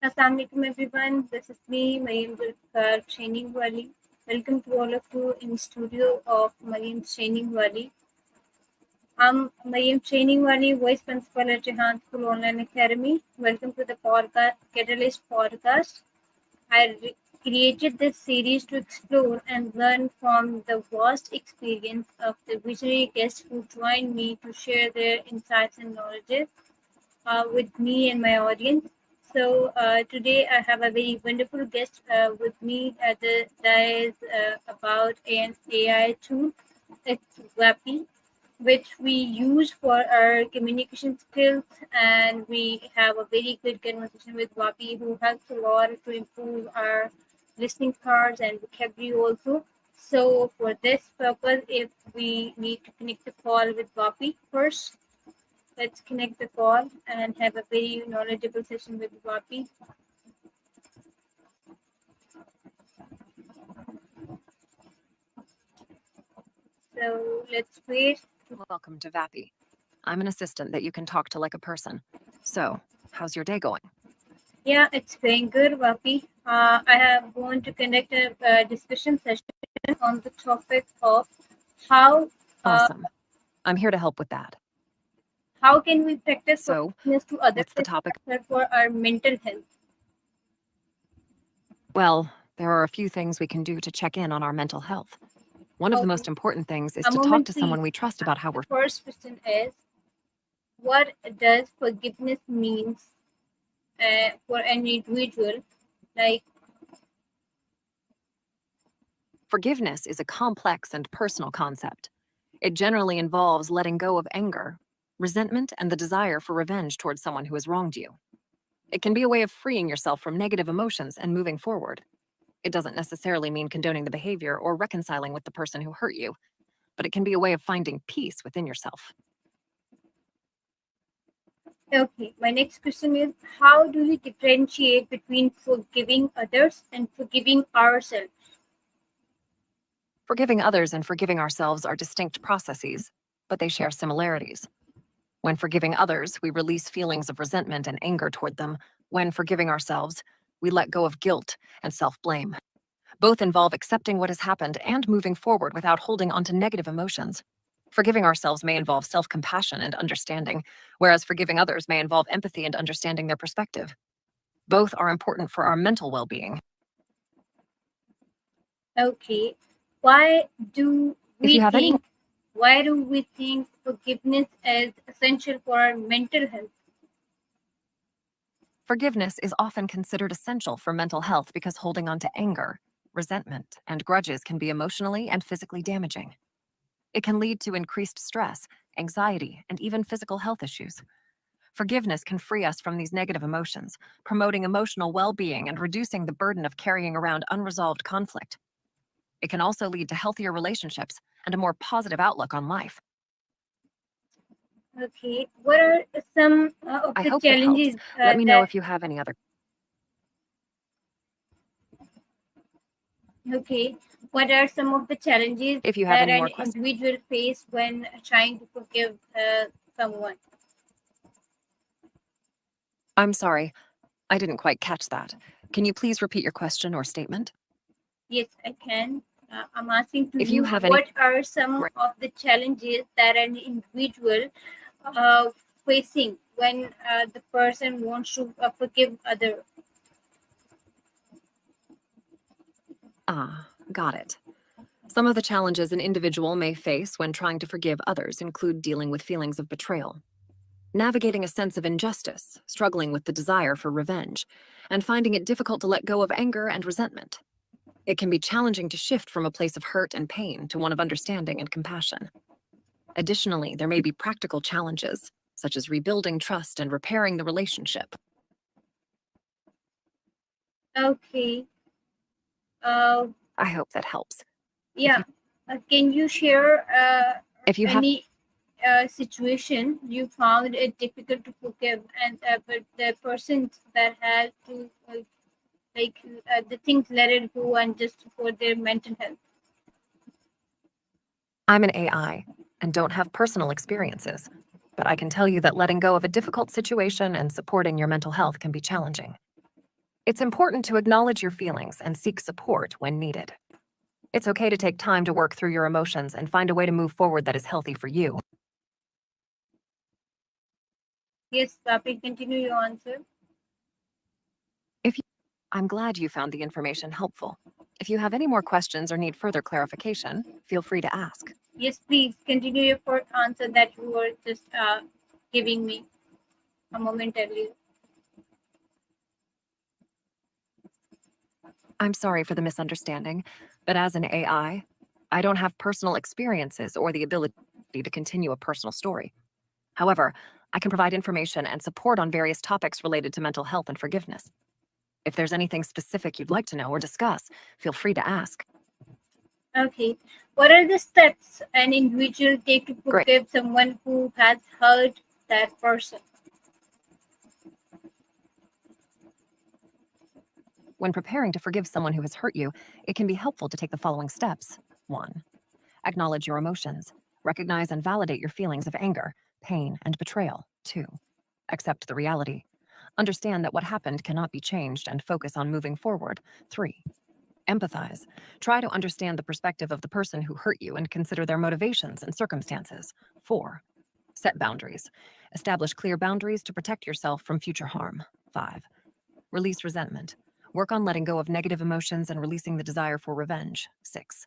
Assalamu alaikum everyone. This is me, Maryam Zulfiqar, Trainingwali. Welcome to all of you in studio of Maryam's Trainingwali. I'm Maryam Trainingwali, Vice Principal at Rehan School Online Academy. Welcome to the podcast, Catalyst Podcast. Created this series to explore and learn from the vast experience of the visionary guests who joined me to share their insights and knowledge with me and my audience. So today I have a very wonderful guest with me that is about an AI tool. It's Vapi, which we use for our communication skills, and we have a very good conversation with Vapi, who helps a lot to improve our listening cards and vocabulary also. So for this purpose, if we need to connect the call with Vapi first, let's connect the call and have a very knowledgeable session with Vapi. So let's wait. Welcome to Vapi. I'm an assistant that you can talk to like a person. So, how's your day going? Yeah, it's going good, Vapi. I have going to conduct a discussion session on the topic of how uh, Awesome. I'm here to help with that. how can we practice So, forgiveness to others, what's the topic? especially for our mental health. Well, there are a few things we can do to check in on our mental health. One of the Okay, most important things is a to talk moment, to please. someone we trust about how The we're. first question is, what does forgiveness means for an individual? Like, Forgiveness is a complex and personal concept. It generally involves letting go of anger, resentment, and the desire for revenge towards someone who has wronged you. It can be a way of freeing yourself from negative emotions and moving forward. It doesn't necessarily mean condoning the behavior or reconciling with the person who hurt you, but it can be a way of finding peace within yourself. okay, my next question is, how do we differentiate between forgiving others and forgiving ourselves? Forgiving others and forgiving ourselves are distinct processes, but they share similarities. When forgiving others, we release feelings of resentment and anger toward them. When forgiving ourselves, we let go of guilt and self blame. Both involve accepting what has happened and moving forward without holding onto negative emotions. Forgiving ourselves may involve self compassion and understanding, whereas forgiving others may involve empathy and understanding their perspective. Both are important for our mental well being. Okay, why do If we you have any more, think why do we think forgiveness is essential for our mental health? forgiveness is often considered essential for mental health because holding on to anger, resentment, and grudges can be emotionally and physically damaging. It can lead to increased stress, anxiety, and even physical health issues. Forgiveness can free us from these negative emotions, promoting emotional well being and reducing the burden of carrying around unresolved conflict. It can also lead to healthier relationships and a more positive outlook on life. Okay, what are some of I the hope that helps. challenges Let me know that if you have any other. okay, what are some of the challenges If you have that any an more questions. individual face when trying to forgive someone? I'm sorry, I didn't quite catch that. Can you please repeat your question or statement? Yes, I can. I'm asking to If you you, have any. what are some Great. of the challenges that an individual uh, facing when the person wants to forgive other? Got it. Some of the challenges an individual may face when trying to forgive others include dealing with feelings of betrayal, navigating a sense of injustice, struggling with the desire for revenge, and finding it difficult to let go of anger and resentment. It can be challenging to shift from a place of hurt and pain to one of understanding and compassion. Additionally, there may be practical challenges, such as rebuilding trust and repairing the relationship. Okay. Uh, I hope that helps. If yeah. you Can you share if you have any situation you found it difficult to forgive, and but the person that had to the things let it go and just for their mental health? I'm an AI and don't have personal experiences, but I can tell you that letting go of a difficult situation and supporting your mental health can be challenging. It's important to acknowledge your feelings and seek support when needed. It's okay to take time to work through your emotions and find a way to move forward that is healthy for you. Yes, Vapi, continue your answer. If you, I'm glad you found the information helpful. If you have any more questions or need further clarification, feel free to ask. Yes, please continue your first answer that you were just giving me a moment earlier. I'm sorry for the misunderstanding, but as an AI, I don't have personal experiences or the ability to continue a personal story. However, I can provide information and support on various topics related to mental health and forgiveness. If there's anything specific you'd like to know or discuss, feel free to ask. Okay. What are the steps an individual take to Great. forgive someone who has hurt that person? When preparing to forgive someone who has hurt you, it can be helpful to take the following steps. 1. Acknowledge your emotions. Recognize and validate your feelings of anger, pain, and betrayal. 2. Accept the reality. Understand that what happened cannot be changed and focus on moving forward. 3. Empathize. Try to understand the perspective of the person who hurt you and consider their motivations and circumstances. 4. Set boundaries. Establish clear boundaries to protect yourself from future harm. 5. Release resentment. Work on letting go of negative emotions and releasing the desire for revenge. 6.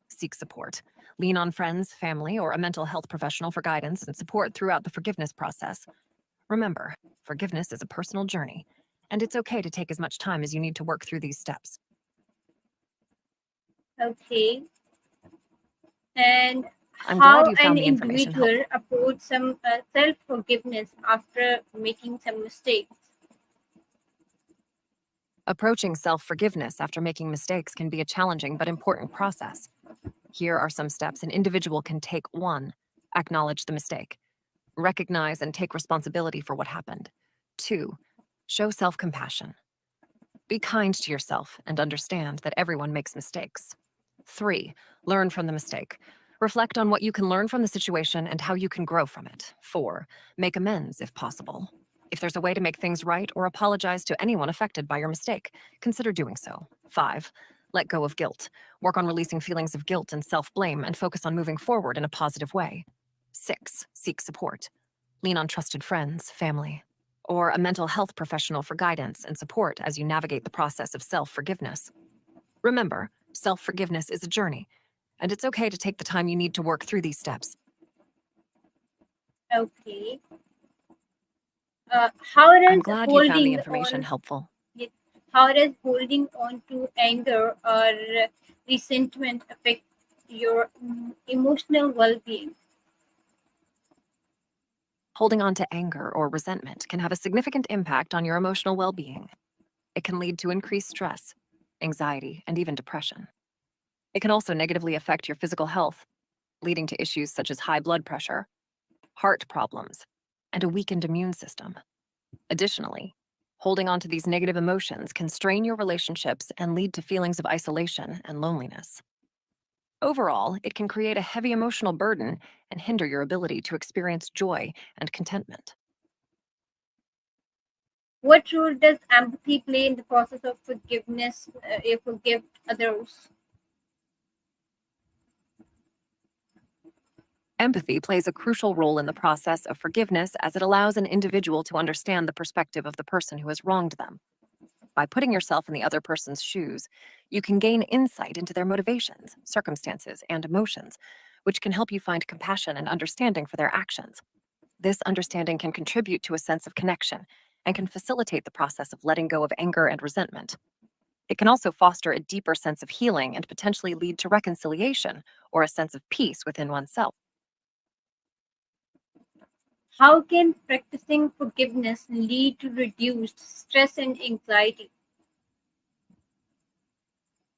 Seek support. Lean on friends, family, or a mental health professional for guidance and support throughout the forgiveness process. Remember, forgiveness is a personal journey, and it's okay to take as much time as you need to work through these steps. Okay. And I'm how glad you an found the information individual helpful. approach some self-forgiveness after making some mistakes? Approaching self-forgiveness after making mistakes can be a challenging but important process. Here are some steps an individual can take. 1. Acknowledge the mistake. Recognize and take responsibility for what happened. 2. Show self-compassion. Be kind to yourself and understand that everyone makes mistakes. 3. Learn from the mistake. Reflect on what you can learn from the situation and how you can grow from it. 4. Make amends if possible. If there's a way to make things right or apologize to anyone affected by your mistake, consider doing so. 5. Let go of guilt. Work on releasing feelings of guilt and self-blame and focus on moving forward in a positive way. 6. Seek support. Lean on trusted friends, family, or a mental health professional for guidance and support as you navigate the process of self-forgiveness. Remember, self-forgiveness is a journey, and it's okay to take the time you need to work through these steps. Okay. How I'm does glad you found the holding information on helpful. how does holding on to anger or resentment affect your emotional well-being? Holding on to anger or resentment can have a significant impact on your emotional well-being. It can lead to increased stress, anxiety, and even depression. It can also negatively affect your physical health, leading to issues such as high blood pressure, heart problems, and a weakened immune system. Additionally, holding on to these negative emotions can strain your relationships and lead to feelings of isolation and loneliness. Overall, it can create a heavy emotional burden and hinder your ability to experience joy and contentment. What role does empathy play in the process of forgiveness? You forgive others. Empathy plays a crucial role in the process of forgiveness as it allows an individual to understand the perspective of the person who has wronged them. By putting yourself in the other person's shoes, you can gain insight into their motivations, circumstances, and emotions, which can help you find compassion and understanding for their actions. This understanding can contribute to a sense of connection and can facilitate the process of letting go of anger and resentment. It can also foster a deeper sense of healing and potentially lead to reconciliation or a sense of peace within oneself. How can practicing forgiveness lead to reduced stress and anxiety?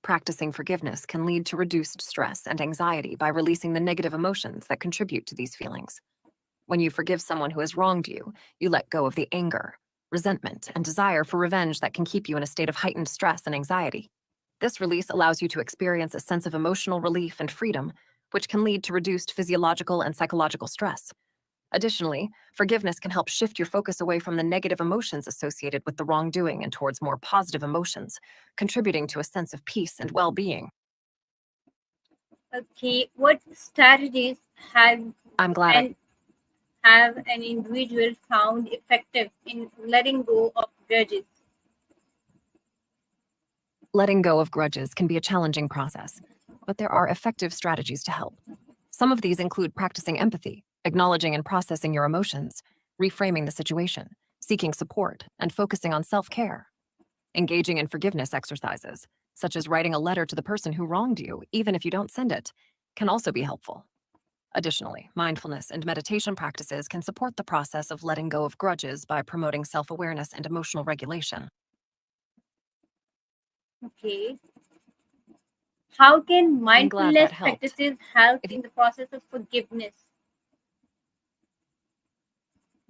Practicing forgiveness can lead to reduced stress and anxiety by releasing the negative emotions that contribute to these feelings. When you forgive someone who has wronged you, you let go of the anger, resentment, and desire for revenge that can keep you in a state of heightened stress and anxiety. This release allows you to experience a sense of emotional relief and freedom, which can lead to reduced physiological and psychological stress. Additionally, forgiveness can help shift your focus away from the negative emotions associated with the wrongdoing and towards more positive emotions, contributing to a sense of peace and well-being. Okay, what strategies have I'm glad I and have an individual found effective in letting go of grudges? Letting go of grudges can be a challenging process, but there are effective strategies to help. Some of these include practicing empathy, acknowledging and processing your emotions, reframing the situation, seeking support, and focusing on self-care. Engaging in forgiveness exercises, such as writing a letter to the person who wronged you, even if you don't send it, can also be helpful. Additionally, mindfulness and meditation practices can support the process of letting go of grudges by promoting self-awareness and emotional regulation. Okay, how can I'm glad mindfulness that helped. practices help If you in the process of forgiveness?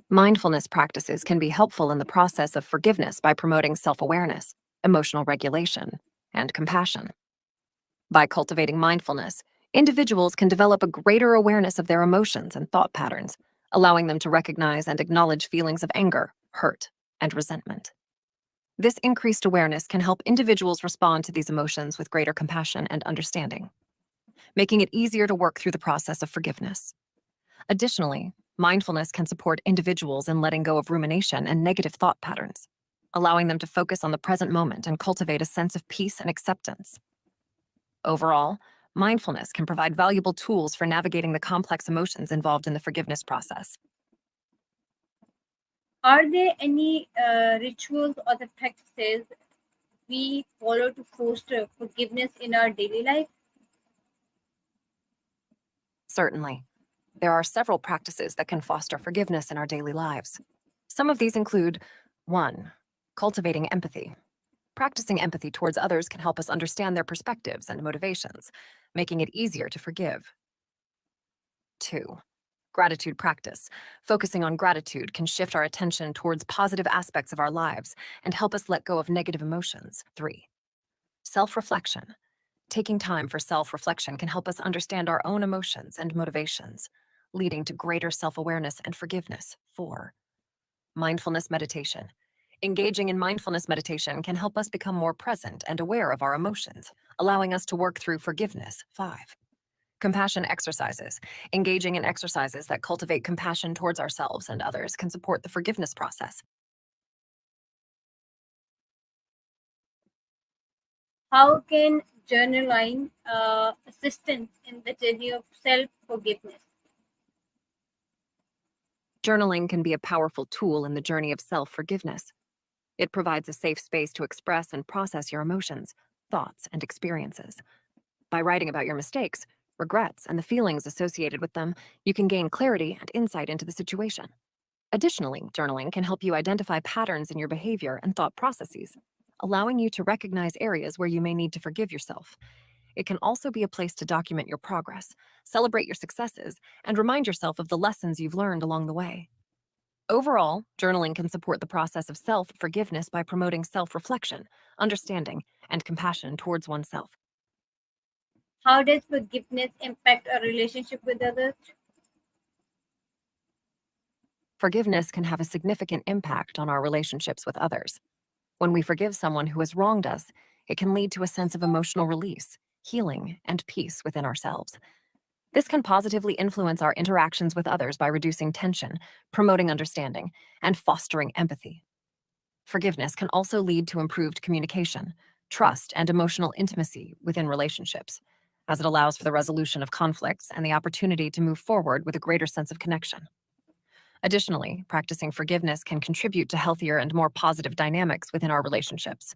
Mindfulness practices can be helpful in the process of forgiveness by promoting self-awareness, emotional regulation, and compassion. By cultivating mindfulness, individuals can develop a greater awareness of their emotions and thought patterns, allowing them to recognize and acknowledge feelings of anger, hurt, and resentment. This increased awareness can help individuals respond to these emotions with greater compassion and understanding, making it easier to work through the process of forgiveness. Additionally, mindfulness can support individuals in letting go of rumination and negative thought patterns, allowing them to focus on the present moment and cultivate a sense of peace and acceptance. Overall, mindfulness can provide valuable tools for navigating the complex emotions involved in the forgiveness process. Are there any rituals or the practices we follow to foster forgiveness in our daily life? Certainly, there are several practices that can foster forgiveness in our daily lives. Some of these include 1. Cultivating empathy. Practicing empathy towards others can help us understand their perspectives and motivations, making it easier to forgive. 2. Gratitude practice. Focusing on gratitude can shift our attention towards positive aspects of our lives and help us let go of negative emotions. 3. Self-reflection. Taking time for self-reflection can help us understand our own emotions and motivations, leading to greater self-awareness and forgiveness. 4. Mindfulness meditation. Engaging in mindfulness meditation can help us become more present and aware of our emotions, allowing us to work through forgiveness. 5. Compassion exercises. Engaging in exercises that cultivate compassion towards ourselves and others can support the forgiveness process. How can journaling assistance in the journey of self forgiveness? Journaling can be a powerful tool in the journey of self-forgiveness. It provides a safe space to express and process your emotions, thoughts, and experiences. By writing about your mistakes, regrets, and the feelings associated with them, you can gain clarity and insight into the situation. Additionally, journaling can help you identify patterns in your behavior and thought processes, allowing you to recognize areas where you may need to forgive yourself. It can also be a place to document your progress, celebrate your successes, and remind yourself of the lessons you've learned along the way. Overall, journaling can support the process of self-forgiveness by promoting self-reflection, understanding, and compassion towards oneself. How does forgiveness impact our relationship with others? Forgiveness can have a significant impact on our relationships with others. When we forgive someone who has wronged us, it can lead to a sense of emotional release, healing, and peace within ourselves. This can positively influence our interactions with others by reducing tension, promoting understanding, and fostering empathy. Forgiveness can also lead to improved communication, trust, and emotional intimacy within relationships, as it allows for the resolution of conflicts and the opportunity to move forward with a greater sense of connection. Additionally, practicing forgiveness can contribute to healthier and more positive dynamics within our relationships,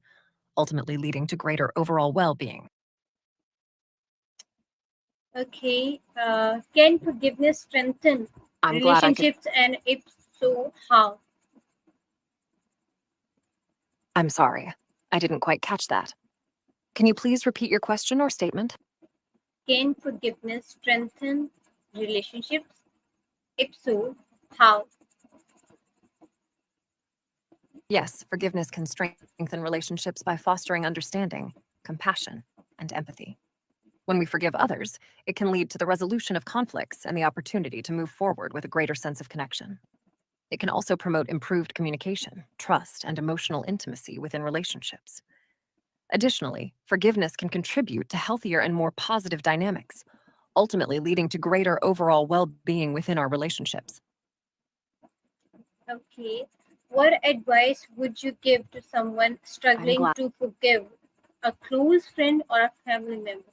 ultimately leading to greater overall well-being. Okay, can forgiveness strengthen I'm glad I could. relationships, and if so, how? I'm sorry, I didn't quite catch that. Can you please repeat your question or statement? Can forgiveness strengthen relationships? If so, how? Yes, forgiveness can strengthen relationships by fostering understanding, compassion, and empathy. When we forgive others, it can lead to the resolution of conflicts and the opportunity to move forward with a greater sense of connection. It can also promote improved communication, trust, and emotional intimacy within relationships. Additionally, forgiveness can contribute to healthier and more positive dynamics, ultimately leading to greater overall well being within our relationships. Okay. What advice would you give to someone I'm struggling glad. to forgive a close friend or a family member?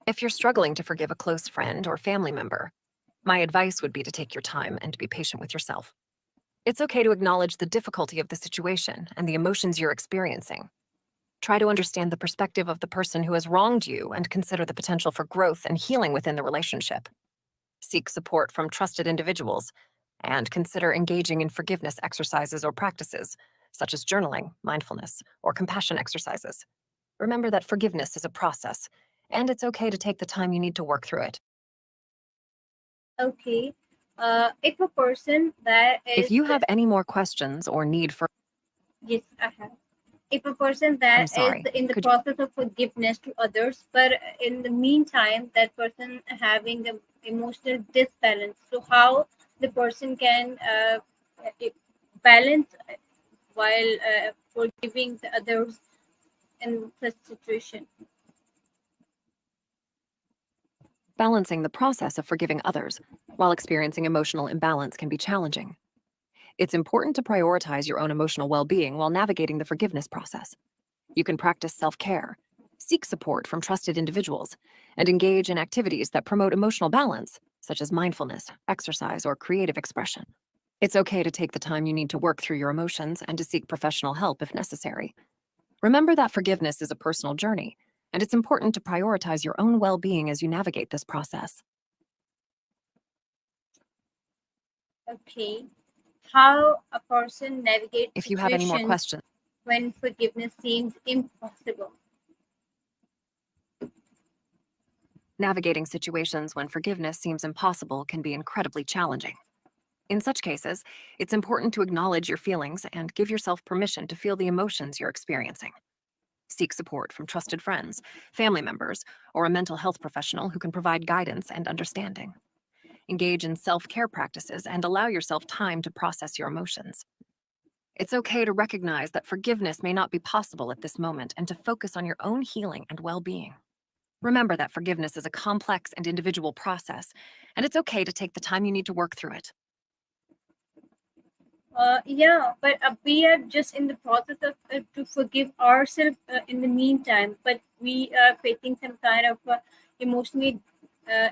If you're struggling to forgive a close friend or family member, my advice would be to take your time and to be patient with yourself. It's okay to acknowledge the difficulty of the situation and the emotions you're experiencing. Try to understand the perspective of the person who has wronged you and consider the potential for growth and healing within the relationship. Seek support from trusted individuals and consider engaging in forgiveness exercises or practices, such as journaling, mindfulness, or compassion exercises. Remember that forgiveness is a process, and it's okay to take the time you need to work through it. Okay. If a person that If is, you have any more questions or need for, yes, I have. If a person I'm that is sorry, in the could process of forgiveness to others, but in the meantime, that person having the emotional disbalance, so how the person can balance while forgiving the others in such situation? balancing the process of forgiving others while experiencing emotional imbalance can be challenging. It's important to prioritize your own emotional well being while navigating the forgiveness process. You can practice self care, seek support from trusted individuals, and engage in activities that promote emotional balance, such as mindfulness, exercise, or creative expression. It's okay to take the time you need to work through your emotions and to seek professional help if necessary. Remember that forgiveness is a personal journey, and it's important to prioritize your own well being as you navigate this process. Okay. How a person navigates If you have any more situations questions, when forgiveness seems impossible? navigating situations when forgiveness seems impossible can be incredibly challenging. In such cases, it's important to acknowledge your feelings and give yourself permission to feel the emotions you're experiencing. Seek support from trusted friends, family members, or a mental health professional who can provide guidance and understanding. Engage in self care practices and allow yourself time to process your emotions. It's okay to recognize that forgiveness may not be possible at this moment and to focus on your own healing and well being. Remember that forgiveness is a complex and individual process, and it's okay to take the time you need to work through it. Yeah, but we are just in the process of to forgive ourselves in the meantime, but we are facing some kind of emotionally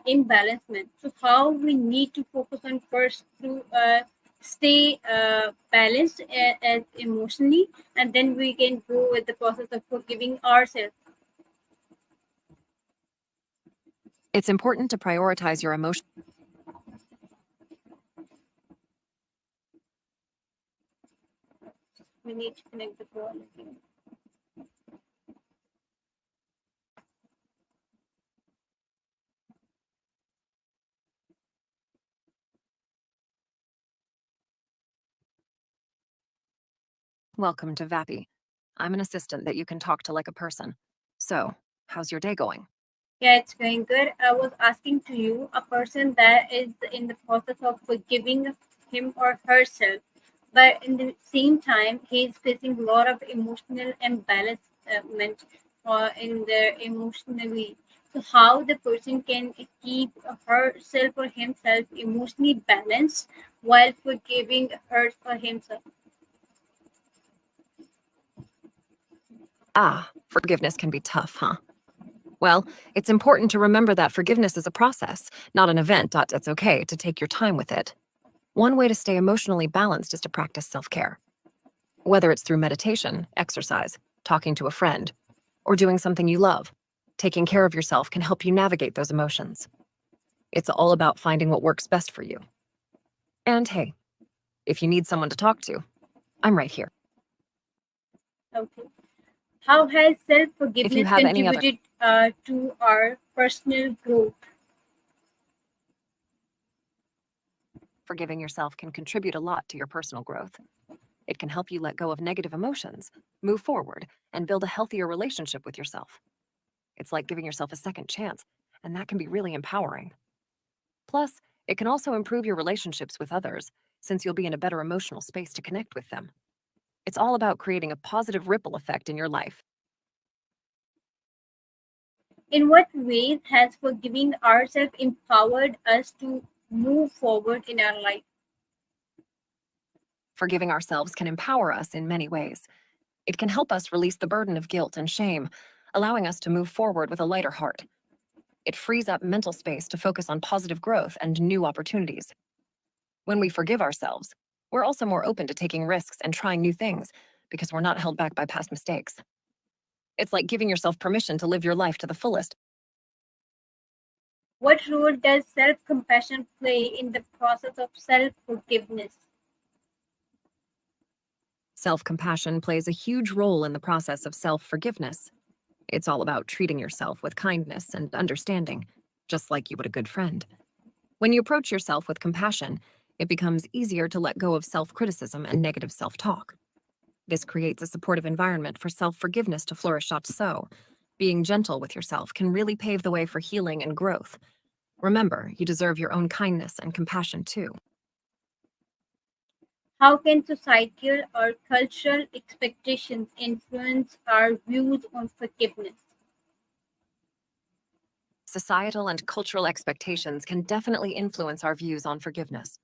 imbalancement. So how we need to focus on first to stay balanced as emotionally, and then we can go with the process of forgiving ourselves. It's important to prioritize your emotions. We need to connect the call again. Welcome to Vapi. I'm an assistant that you can talk to like a person. So, how's your day going? Yeah, it's going good. I was asking to you, a person that is in the process of forgiving him or herself, but in the same time, he's facing a lot of emotional imbalancement in their emotionally. So, how the person can keep herself or himself emotionally balanced while forgiving her or himself? Ah, forgiveness can be tough, huh? Well, it's important to remember that forgiveness is a process, not an event. It's okay to take your time with it. One way to stay emotionally balanced is to practice self care. Whether it's through meditation, exercise, talking to a friend, or doing something you love, taking care of yourself can help you navigate those emotions. It's all about finding what works best for you. And hey, if you need someone to talk to, I'm right here. Okay. How has self If you forgiveness have any other contributed to our personal growth? forgiving yourself can contribute a lot to your personal growth. It can help you let go of negative emotions move forward, and build a healthier relationship with yourself. It's like giving yourself a second chance, and that can be really empowering. Plus, it can also improve your relationships with others, since you'll be in a better emotional space to connect with them. It's all about creating a positive ripple effect in your life. In what ways has forgiving ourselves empowered us to move forward in our life? Forgiving ourselves can empower us in many ways. It can help us release the burden of guilt and shame, allowing us to move forward with a lighter heart. It frees up mental space to focus on positive growth and new opportunities. When we forgive ourselves, we're also more open to taking risks and trying new things because we're not held back by past mistakes. It's like giving yourself permission to live your life to the fullest. What role does self compassion play in the process of self forgiveness? Self compassion plays a huge role in the process of self forgiveness. It's all about treating yourself with kindness and understanding, just like you would a good friend. When you approach yourself with compassion, it becomes easier to let go of self criticism and negative self talk. This creates a supportive environment for self forgiveness to flourish. So, being gentle with yourself can really pave the way for healing and growth. Remember, you deserve your own kindness and compassion too. How can societal or cultural expectations influence our views on forgiveness? Societal and cultural expectations can definitely influence our views on forgiveness.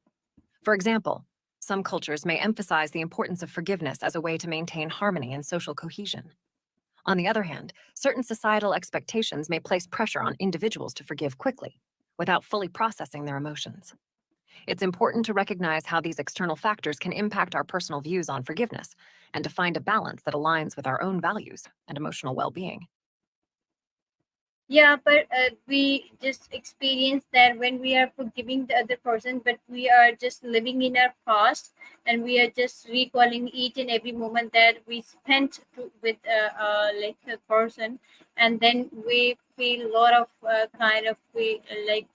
For example, some cultures may emphasize the importance of forgiveness as a way to maintain harmony and social cohesion. On the other hand, certain societal expectations may place pressure on individuals to forgive quickly, without fully processing their emotions. It's important to recognize how these external factors can impact our personal views on forgiveness, and to find a balance that aligns with our own values and emotional well being. Yeah, but we just experience that when we are forgiving the other person, but we are just living in our past, and we are just recalling each and every moment that we spent with like a person, and then we feel a lot of kind of we like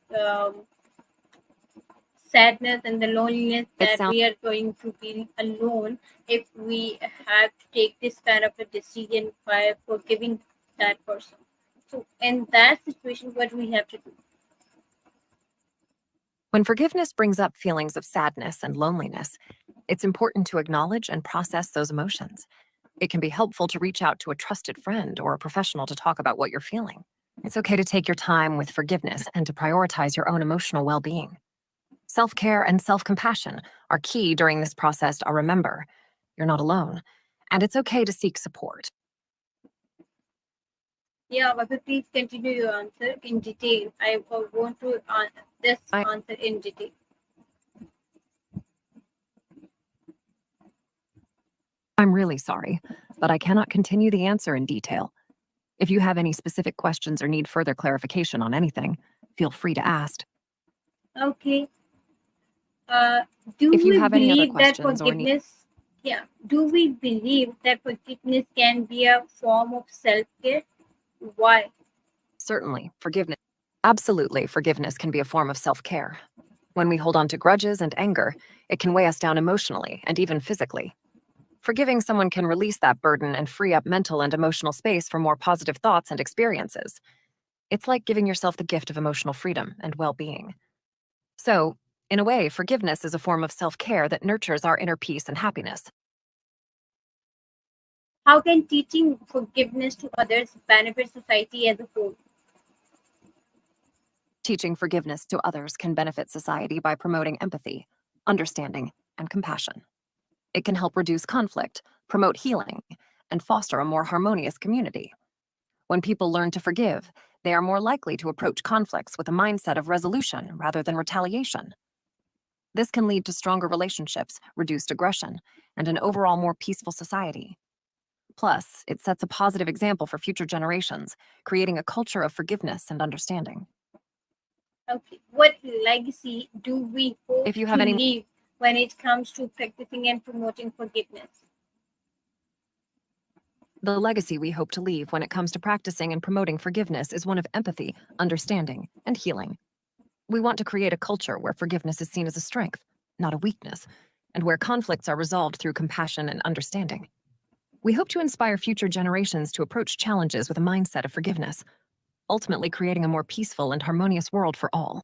sadness and the loneliness It that sounds we are going to be alone if we have to take this kind of a decision by forgiving that person. So in that situation, what we have to do? When forgiveness brings up feelings of sadness and loneliness, it's important to acknowledge and process those emotions. It can be helpful to reach out to a trusted friend or a professional to talk about what you're feeling. It's okay to take your time with forgiveness and to prioritize your own emotional well being. Self care and self compassion are key during this process. To remember, you're not alone, and it's okay to seek support. Yeah, Vapi, please continue your answer in detail. I want to this I, answer in detail. I'm really sorry, but I cannot continue the answer in detail. If you have any specific questions or need further clarification on anything, feel free to ask. Okay. Uh, do If you we have any other believe that questions or need, forgiveness? Yeah. Do we believe that forgiveness can be a form of self care? Why? certainly, forgiveness. Absolutely, forgiveness can be a form of self care. When we hold on to grudges and anger, it can weigh us down emotionally and even physically. Forgiving someone can release that burden and free up mental and emotional space for more positive thoughts and experiences. It's like giving yourself the gift of emotional freedom and well being. So, in a way, forgiveness is a form of self care that nurtures our inner peace and happiness. How can teaching forgiveness to others benefit society as a whole? Teaching forgiveness to others can benefit society by promoting empathy, understanding, and compassion. It can help reduce conflict, promote healing, and foster a more harmonious community. When people learn to forgive, they are more likely to approach conflicts with a mindset of resolution rather than retaliation. This can lead to stronger relationships, reduced aggression, and an overall more peaceful society. Plus, it sets a positive example for future generations, creating a culture of forgiveness and understanding. Okay. What legacy do we hope If you to have any, leave when it comes to practicing and promoting forgiveness? the legacy we hope to leave when it comes to practicing and promoting forgiveness is one of empathy, understanding, and healing. We want to create a culture where forgiveness is seen as a strength, not a weakness, and where conflicts are resolved through compassion and understanding. We hope to inspire future generations to approach challenges with a mindset of forgiveness, ultimately creating a more peaceful and harmonious world for all.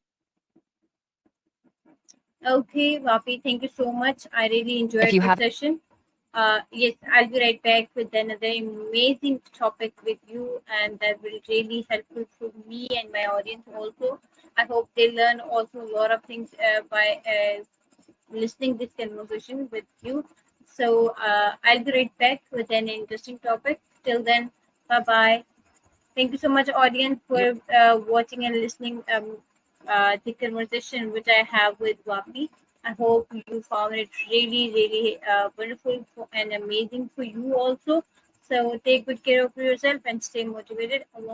Okay, Vapi, thank you so much. I really If enjoyed you the have session. Yes, I'll be right back with another amazing topic with you, and that will really helpful for me and my audience also. I hope they learn also a lot of things by listening this conversation with you. So I'll be right back with an interesting topic. Till then, bye bye. Thank you so much, audience, for watching and listening the conversation which I have with Vapi. I hope you found it really, really wonderful and amazing for you also. So take good care of yourself and stay motivated. Allah